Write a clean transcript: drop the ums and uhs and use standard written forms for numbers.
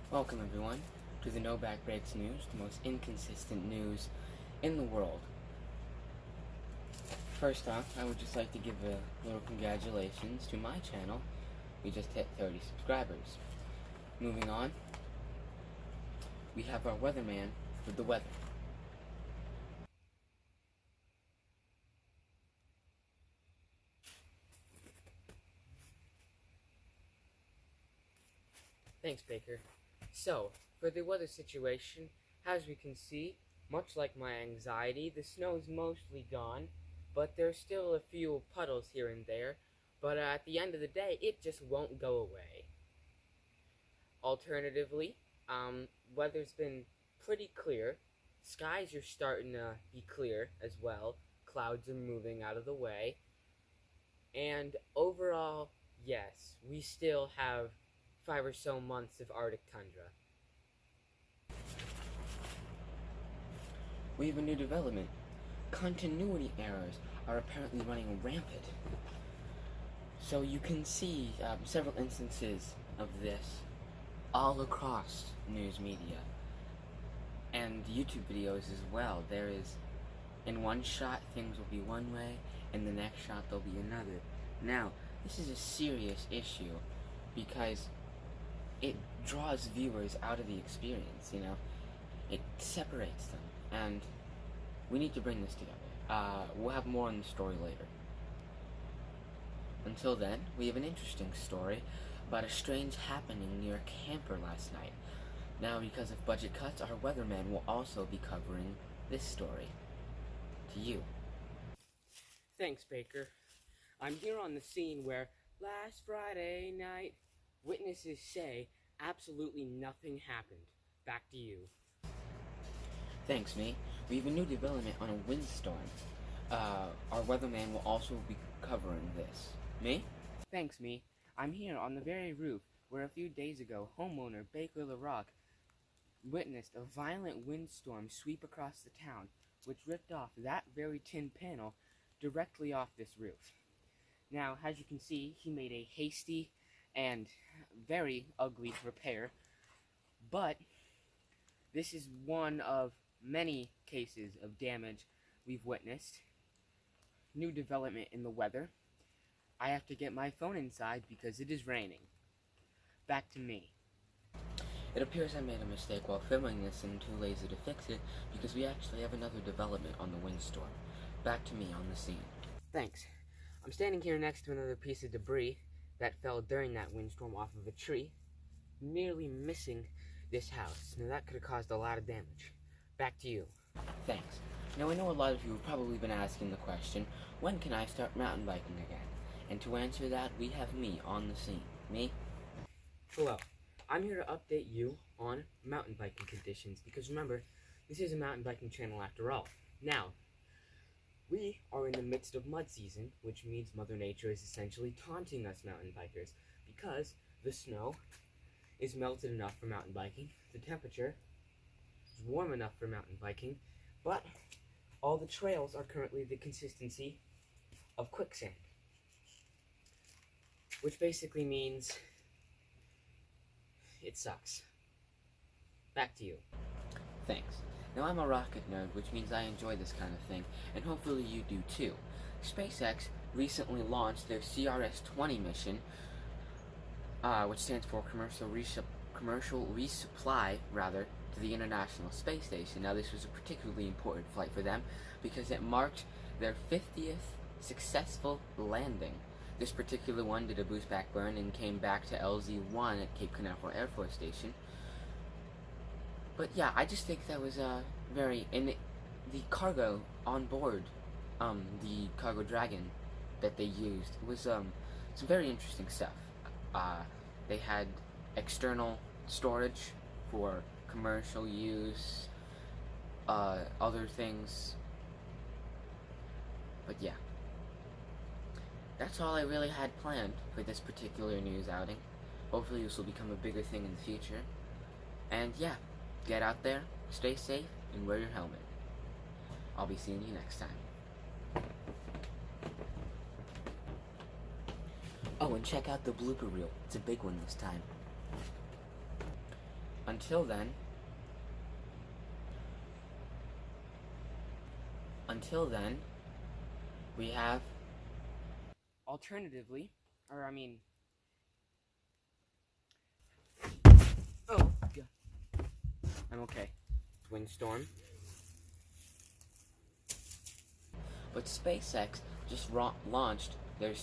Welcome everyone to the No Back Breaks News, the most inconsistent news in the world. First off, I would just like to give a little congratulations to my channel. We just hit 30 subscribers. Moving on, we have our weatherman with the weather. Thanks, Baker. So, for the weather situation, as we can see, much like my anxiety, the snow is mostly gone, but there's still a few puddles here and there, but at the end of the day, it just won't go away. Alternatively, weather's been pretty clear. Skies are starting to be clear as well. Clouds are moving out of the way. And overall, yes, we still have 5 or so months of Arctic tundra. We have a new development. Continuity errors are apparently running rampant. So you can see several instances of this all across news media and YouTube videos as well. There is, in one shot things will be one way, in the next shot they'll be another. Now, this is a serious issue because it draws viewers out of the experience, you know? It separates them, and we need to bring this together. We'll have more on the story later. Until then, we have an interesting story about a strange happening near a camper last night. Now, because of budget cuts, our weatherman will also be covering this story to you. Thanks, Baker. I'm here on the scene where last Friday night, witnesses say absolutely nothing happened. Back to you. Thanks, mate. We have a new development on a windstorm. Our weatherman will also be covering this. Me? Thanks, me. I'm here on the very roof where a few days ago, homeowner Baker LaRock witnessed a violent windstorm sweep across the town, which ripped off that very tin panel directly off this roof. Now, as you can see, he made a hasty and very ugly repair, but this is one of many cases of damage we've witnessed. New development in the weather. I have to get my phone inside because it is raining. Back to me. It appears I made a mistake while filming this and too lazy to fix it because we actually have another development on the windstorm. Back to me on the scene. Thanks. I'm standing here next to another piece of debris that fell during that windstorm off of a tree, nearly missing this house. Now that could have caused a lot of damage. Back to you. Thanks. Now I know a lot of you have probably been asking the question, when can I start mountain biking again? And to answer that, we have me on the scene. Me? Hello. I'm here to update you on mountain biking conditions, because remember, this is a mountain biking channel after all. Now, we are in the midst of mud season, which means Mother Nature is essentially taunting us mountain bikers, because the snow is melted enough for mountain biking, the temperature is warm enough for mountain biking, but all the trails are currently the consistency of quicksand. Which basically means it sucks. Back to you. Thanks. Now I'm a rocket nerd, which means I enjoy this kind of thing, and hopefully you do too. SpaceX recently launched their CRS-20 mission, which stands for Commercial Resupply, to the International Space Station. Now this was a particularly important flight for them because it marked their 50th successful landing. This particular one did a boost back burn and came back to LZ-1 at Cape Canaveral Air Force Station. But yeah, I just think that was and the cargo on board, the cargo dragon that they used was some very interesting stuff. They had external storage for commercial use, other things. But yeah. That's all I really had planned for this particular news outing. Hopefully this will become a bigger thing in the future. And yeah, get out there, stay safe, and wear your helmet. I'll be seeing you next time. Oh, and check out the blooper reel. It's a big one this time. Until then, we have alternatively, oh, God. I'm okay. Windstorm. But SpaceX just launched their